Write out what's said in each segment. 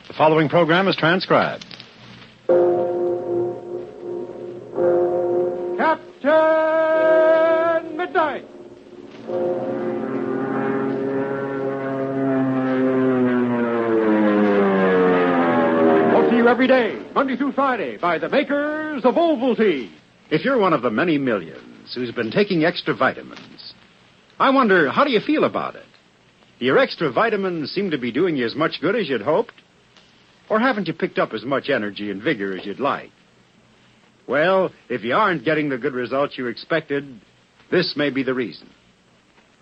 The following program is transcribed. Captain Midnight! Brought to you every day, Monday through Friday, by the makers of Ovaltine. If you're one of the many millions who's been taking extra vitamins, I wonder, how do you feel about it? Do your extra vitamins seem to be doing you as much good as you'd hoped? Or haven't you picked up as much energy and vigor as you'd like? Well, if you aren't getting the good results you expected, this may be the reason.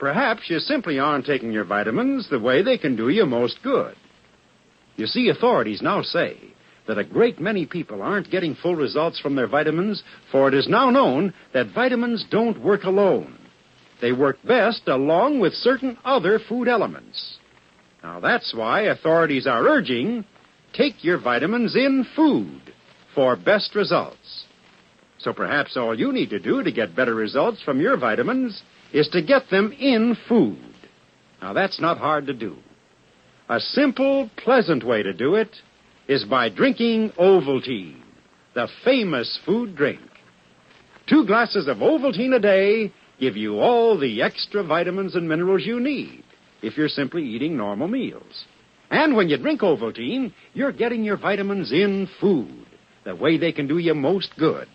Perhaps you simply aren't taking your vitamins the way they can do you most good. You see, authorities now say that a great many people aren't getting full results from their vitamins, for it is now known that vitamins don't work alone. They work best along with certain other food elements. Now, that's why authorities are urging, take your vitamins in food for best results. So perhaps all you need to do to get better results from your vitamins is to get them in food. Now, that's not hard to do. A simple, pleasant way to do it is by drinking Ovaltine, the famous food drink. 2 glasses of Ovaltine a day give you all the extra vitamins and minerals you need if you're simply eating normal meals. And when you drink Ovaltine, you're getting your vitamins in food, the way they can do you most good.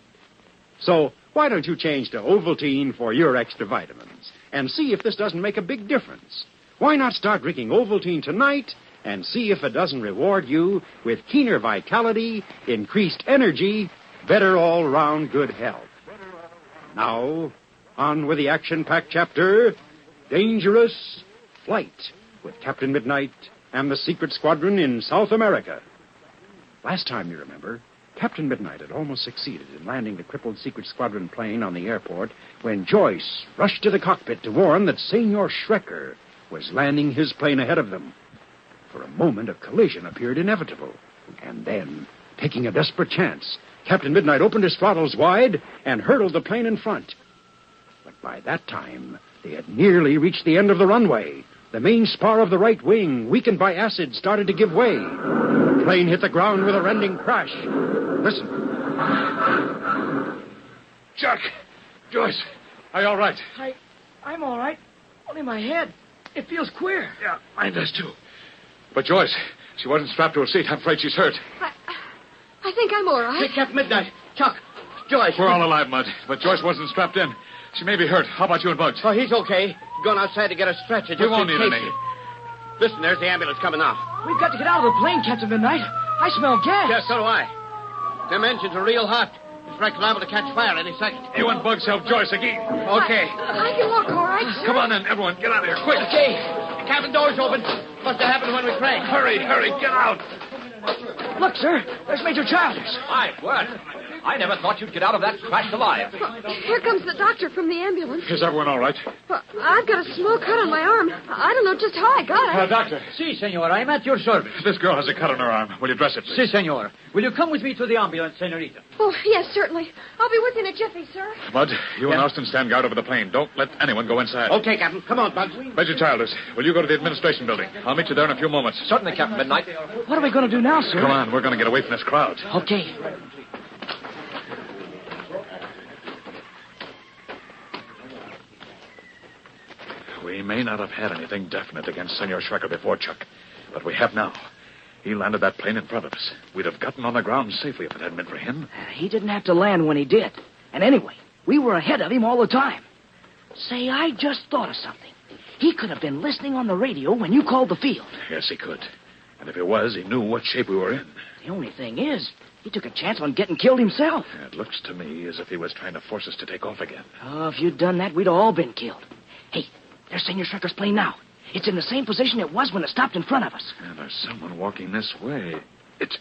So why don't you change to Ovaltine for your extra vitamins and see if this doesn't make a big difference? Why not start drinking Ovaltine tonight and see if it doesn't reward you with keener vitality, increased energy, better all-round good health? Now, on with the action-packed chapter, Dangerous Flight, with Captain Midnight and the Secret Squadron in South America. Last time, you remember, Captain Midnight had almost succeeded in landing the crippled Secret Squadron plane on the airport when Joyce rushed to the cockpit to warn that Senor Schrecker was landing his plane ahead of them. For a moment, a collision appeared inevitable. And then, taking a desperate chance, Captain Midnight opened his throttles wide and hurtled the plane in front. But by that time, they had nearly reached the end of the runway. The main spar of the right wing, weakened by acid, started to give way. The plane hit the ground with a rending crash. Listen. Chuck! Joyce, are you all right? I'm all right. Only my head. It feels queer. Yeah, mine does, too. But Joyce, she wasn't strapped to her seat. I'm afraid she's hurt. I think I'm all right. Hey, Captain Midnight. Chuck. Joyce. We're all alive, Mud, but Joyce wasn't strapped in. She may be hurt. How about you and Bugs? Oh, he's okay. Gone outside to get a stretcher. We won't need any. Listen, there's the ambulance coming now. We've got to get out of the plane, Captain Midnight. I smell gas. Yes, so do I. Them engines are real hot. This wreck's liable to catch fire any second. You and Bugs help Joyce again. Okay. I can walk all right, sir. Come on then, everyone. Get out of here, quick. Okay. The cabin door's open. Must have happened when we cranked. Hurry, get out. Look, sir. There's Major Childers. My word. I never thought you'd get out of that crash alive. Here comes the doctor from the ambulance. Is everyone all right? Well, I've got a small cut on my arm. I don't know just how I got it. Doctor. Si, senor. I'm at your service. This girl has a cut on her arm. Will you dress it, please? Si, senor. Will you come with me to the ambulance, senorita? Oh, yes, certainly. I'll be with you in a jiffy, sir. Bud, you and Austin stand guard over the plane. Don't let anyone go inside. Okay, Captain. Come on, Bugs. Major Childers, will you go to the administration building? I'll meet you there in a few moments. Certainly, Captain Midnight. What are we going to do now, sir? Come on, we're going to get away from this crowd. Okay. We may not have had anything definite against Senor Schrecker before, Chuck, but we have now. He landed that plane in front of us. We'd have gotten on the ground safely if it hadn't been for him. He didn't have to land when he did. And anyway, we were ahead of him all the time. Say, I just thought of something. He could have been listening on the radio when you called the field. Yes, he could. And if he was, he knew what shape we were in. The only thing is, he took a chance on getting killed himself. It looks to me as if he was trying to force us to take off again. Oh, if you'd done that, we'd all been killed. Hey, there's Senor Schrecker's plane now. It's in the same position it was when it stopped in front of us. And there's someone walking this way. It's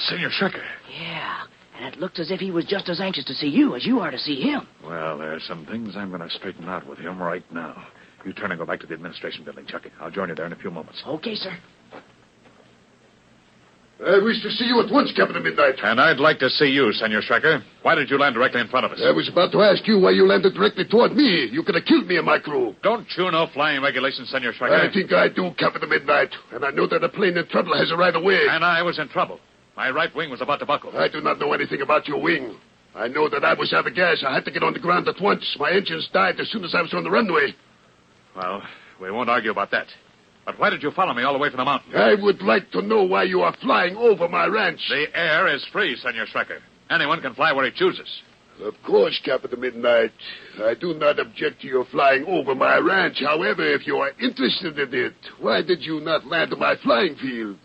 Senor Schrecker. Yeah, and it looked as if he was just as anxious to see you as you are to see him. Well, there's some things I'm going to straighten out with him right now. You turn and go back to the administration building, Chucky. I'll join you there in a few moments. Okay, sir. I wish to see you at once, Captain Midnight. And I'd like to see you, Senor Schrecker. Why did you land directly in front of us? I was about to ask you why you landed directly toward me. You could have killed me and my crew. Don't you know flying regulations, Senor Schrecker? I think I do, Captain Midnight. And I know that a plane in trouble has a right of way. And I was in trouble. My right wing was about to buckle. I do not know anything about your wing. I know that I was out of gas. I had to get on the ground at once. My engines died as soon as I was on the runway. Well, we won't argue about that. But why did you follow me all the way from the mountain? I would like to know why you are flying over my ranch. The air is free, Senor Schrecker. Anyone can fly where he chooses. Of course, Captain Midnight. I do not object to your flying over my ranch. However, if you are interested in it, why did you not land on my flying field?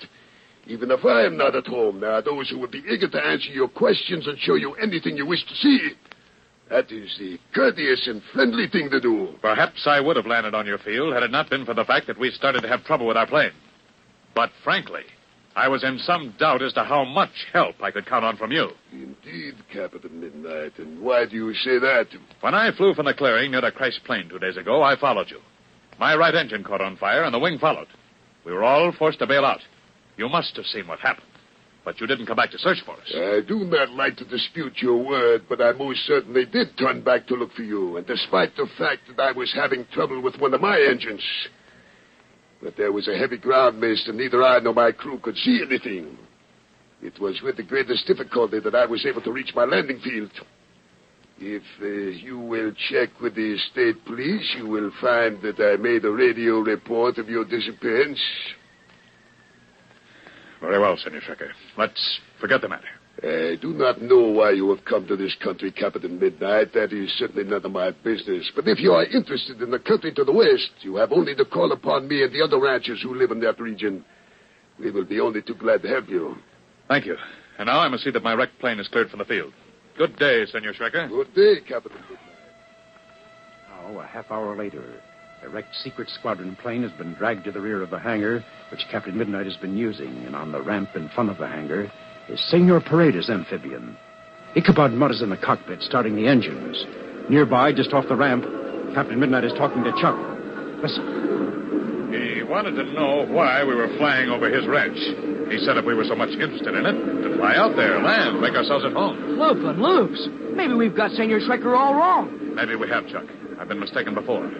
Even if I am not at home, there are those who would be eager to answer your questions and show you anything you wish to see. That is the courteous and friendly thing to do. Perhaps I would have landed on your field had it not been for the fact that we started to have trouble with our plane. But frankly, I was in some doubt as to how much help I could count on from you. Indeed, Captain Midnight. And why do you say that? When I flew from the clearing near the crashed plane 2 days ago, I followed you. My right engine caught on fire and the wing followed. We were all forced to bail out. You must have seen what happened. But you didn't come back to search for us. I do not like to dispute your word, but I most certainly did turn back to look for you, and despite the fact that I was having trouble with one of my engines. But there was a heavy ground mist, and neither I nor my crew could see anything. It was with the greatest difficulty that I was able to reach my landing field. If you will check with the state police, you will find that I made a radio report of your disappearance. Very well, Senor Schrecker. Let's forget the matter. I do not know why you have come to this country, Captain Midnight. That is certainly none of my business. But if you are interested in the country to the west, you have only to call upon me and the other ranchers who live in that region. We will be only too glad to help you. Thank you. And now I must see that my wrecked plane is cleared from the field. Good day, Senor Schrecker. Good day, Captain Midnight. Now, a half hour later, a wrecked secret squadron plane has been dragged to the rear of the hangar, which Captain Midnight has been using, and on the ramp in front of the hangar is Senor Paredes' amphibian. Ichabod Mudd is in the cockpit, starting the engines. Nearby, just off the ramp, Captain Midnight is talking to Chuck. Listen. He wanted to know why we were flying over his ranch. He said if we were so much interested in it, to fly out there, land, make ourselves at home. Loop and loops. Maybe we've got Senor Schrecker all wrong. Maybe we have, Chuck. I've been mistaken before.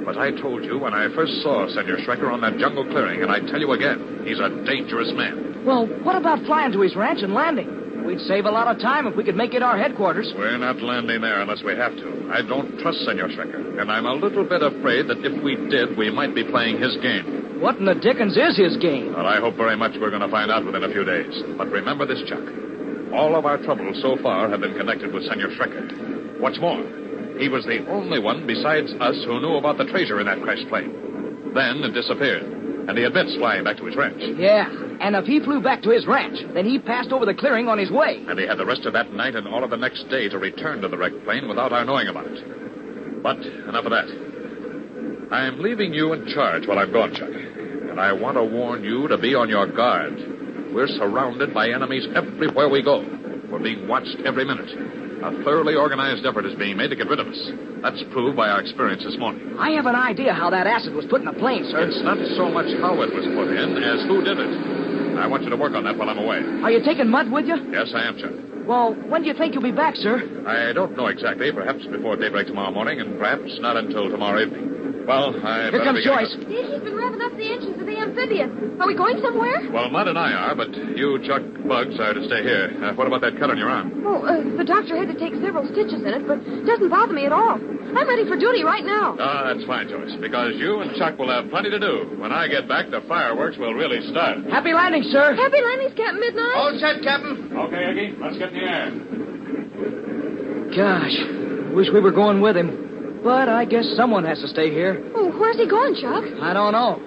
But I told you when I first saw Senor Schrecker on that jungle clearing, and I tell you again, he's a dangerous man. Well, what about flying to his ranch and landing? We'd save a lot of time if we could make it our headquarters. We're not landing there unless we have to. I don't trust Senor Schrecker, and I'm a little bit afraid that if we did, we might be playing his game. What in the dickens is his game? Well, I hope very much we're going to find out within a few days. But remember this, Chuck. All of our troubles so far have been connected with Senor Schrecker. What's more, he was the only one besides us who knew about the treasure in that crashed plane. Then it disappeared, and he admits flying back to his ranch. Yeah, and if he flew back to his ranch, then he passed over the clearing on his way. And he had the rest of that night and all of the next day to return to the wrecked plane without our knowing about it. But enough of that. I'm leaving you in charge while I'm gone, Chuck. And I want to warn you to be on your guard. We're surrounded by enemies everywhere we go. We're being watched every minute. A thoroughly organized effort is being made to get rid of us. That's proved by our experience this morning. I have an idea how that acid was put in the plane, sir. It's not so much how it was put in as who did it. I want you to work on that while I'm away. Are you taking Mudd with you? Yes, I am, Chuck. Well, when do you think you'll be back, sir? I don't know exactly. Perhaps before daybreak tomorrow morning, and perhaps not until tomorrow evening. Well, Here comes Joyce. He's been revving up the engines of the amphibian. Are we going somewhere? Well, Mudd and I are, but you, Chuck, Bugs, are to stay here. What about that cut on your arm? Oh, the doctor had to take several stitches in it, but it doesn't bother me at all. I'm ready for duty right now. Ah, that's fine, Joyce, because you and Chuck will have plenty to do. When I get back, the fireworks will really start. Happy landing, sir. Happy landings, Captain Midnight. All set, Captain. Okay, Iggy, let's get in the air. Gosh, wish we were going with him. But I guess someone has to stay here. Oh, where's he going, Chuck? I don't know.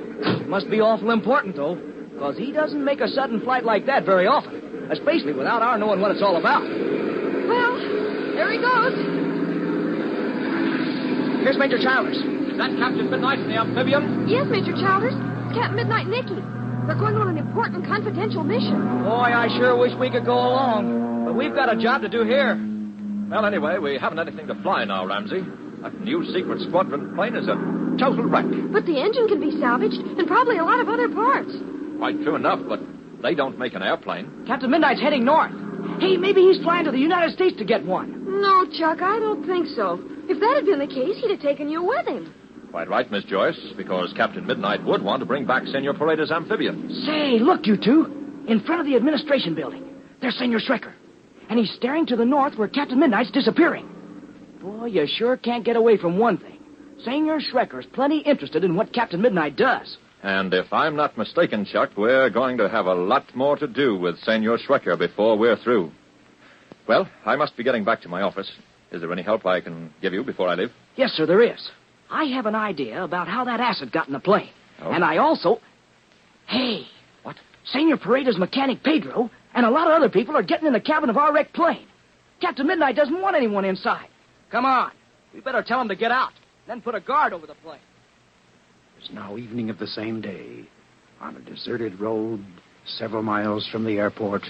Must be awful important, though, because he doesn't make a sudden flight like that very often, especially without our knowing what it's all about. Well, there he goes. Here's Major Childers. Is that Captain Midnight in the amphibian? Yes, Major Childers. It's Captain Midnight and Nicky. They're going on an important confidential mission. Boy, I sure wish we could go along. But we've got a job to do here. Well, anyway, we haven't anything to fly now, Ramsey. That new secret squadron plane is a total wreck. But the engine can be salvaged, and probably a lot of other parts. Quite true enough, but They don't make an airplane. Captain Midnight's heading north. Hey, maybe he's flying to the United States to get one. No, Chuck, I don't think so. If that had been the case, he'd have taken you with him. Quite right, Miss Joyce, because Captain Midnight would want to bring back Senor Paredes' amphibian. Say, look, you two. In front of the administration building. There's Senor Schrecker. And he's staring to the north where Captain Midnight's disappearing. Boy, you sure can't get away from one thing. Senor Schrecker's plenty interested in what Captain Midnight does. And if I'm not mistaken, Chuck, we're going to have a lot more to do with Senor Schrecker before we're through. Well, I must be getting back to my office. Is there any help I can give you before I leave? Yes, sir, there is. I have an idea about how that acid got in the plane. Oh? And I also... Hey. What? Senor Paredes' mechanic Pedro and a lot of other people are getting in the cabin of our wrecked plane. Captain Midnight doesn't want anyone inside. Come on. We better tell him to get out. Then put a guard over the plane. It's now evening of the same day. On a deserted road, several miles from the airport,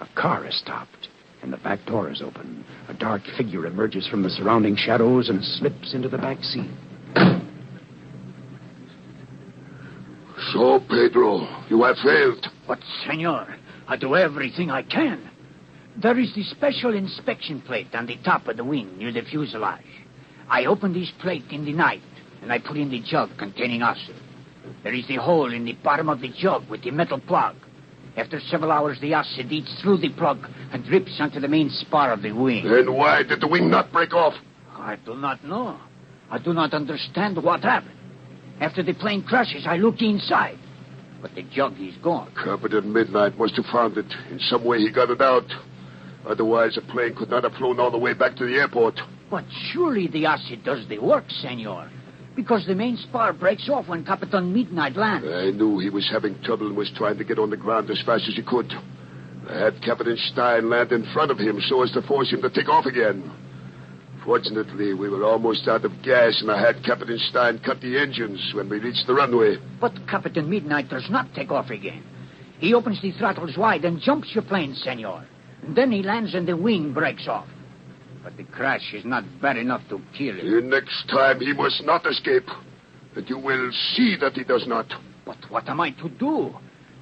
a car is stopped, and the back door is open. A dark figure emerges from the surrounding shadows and slips into the back seat. So, Pedro, you have failed. But, senor, I do everything I can. There is the special inspection plate on the top of the wing near the fuselage. I open this plate in the night, and I put in the jug containing acid. There is the hole in the bottom of the jug with the metal plug. After several hours, the acid eats through the plug and drips onto the main spar of the wing. Then why did the wing not break off? I do not know. I do not understand what happened. After the plane crashes, I look inside. But the jug is gone. Captain Midnight must have found it. In some way he got it out. Otherwise, the plane could not have flown all the way back to the airport. But surely the acid does the work, senor. Because the main spar breaks off when Captain Midnight lands. I knew he was having trouble and was trying to get on the ground as fast as he could. I had Captain Stein land in front of him so as to force him to take off again. Fortunately, we were almost out of gas, and I had Captain Stein cut the engines when we reached the runway. But Captain Midnight does not take off again. He opens the throttles wide and jumps your plane, senor. And then he lands and the wing breaks off. But the crash is not bad enough to kill him. The next time he must not escape. And you will see that he does not. But what am I to do?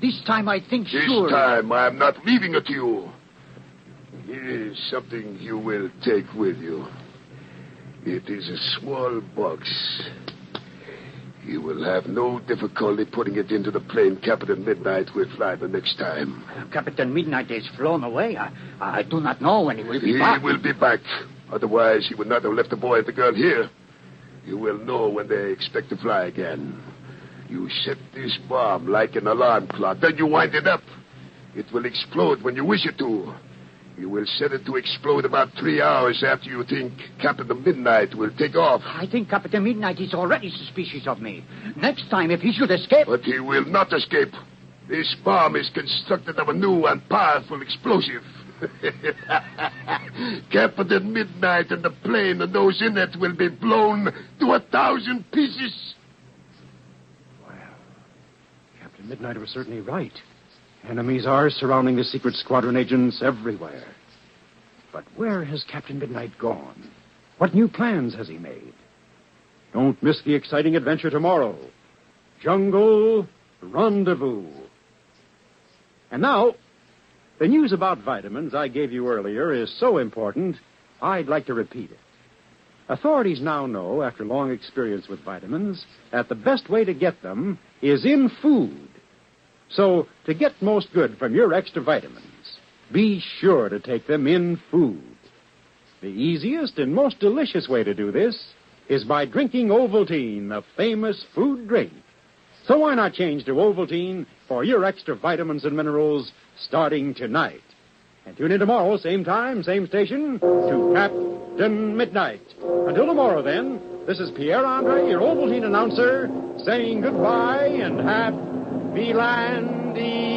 This time I think This sure... time I am not leaving it to you. Here is something you will take with you. It is a small box. You will have no difficulty putting it into the plane Captain Midnight will fly the next time. Captain Midnight is flown away. I do not know when he will be back. He will be back. Otherwise, he would not have left the boy and the girl here. You will know when they expect to fly again. You set this bomb like an alarm clock. Then you wind it up. It will explode when you wish it to. You will set it to explode about 3 hours after you think Captain Midnight will take off. I think Captain Midnight is already suspicious of me. Next time, if he should escape... But he will not escape. This bomb is constructed of a new and powerful explosive. Captain Midnight and the plane and those in it will be blown to 1,000 pieces. Well, Captain Midnight was certainly right. Enemies are surrounding the secret squadron agents everywhere. But where has Captain Midnight gone? What new plans has he made? Don't miss the exciting adventure tomorrow. Jungle Rendezvous. And now, the news about vitamins I gave you earlier is so important, I'd like to repeat it. Authorities now know, after long experience with vitamins, that the best way to get them is in food. So, to get most good from your extra vitamins, be sure to take them in food. The easiest and most delicious way to do this is by drinking Ovaltine, the famous food drink. So why not change to Ovaltine for your extra vitamins and minerals starting tonight? And tune in tomorrow, same time, same station, to Captain Midnight. Until tomorrow, then, this is Pierre Andre, your Ovaltine announcer, saying goodbye and happy landing.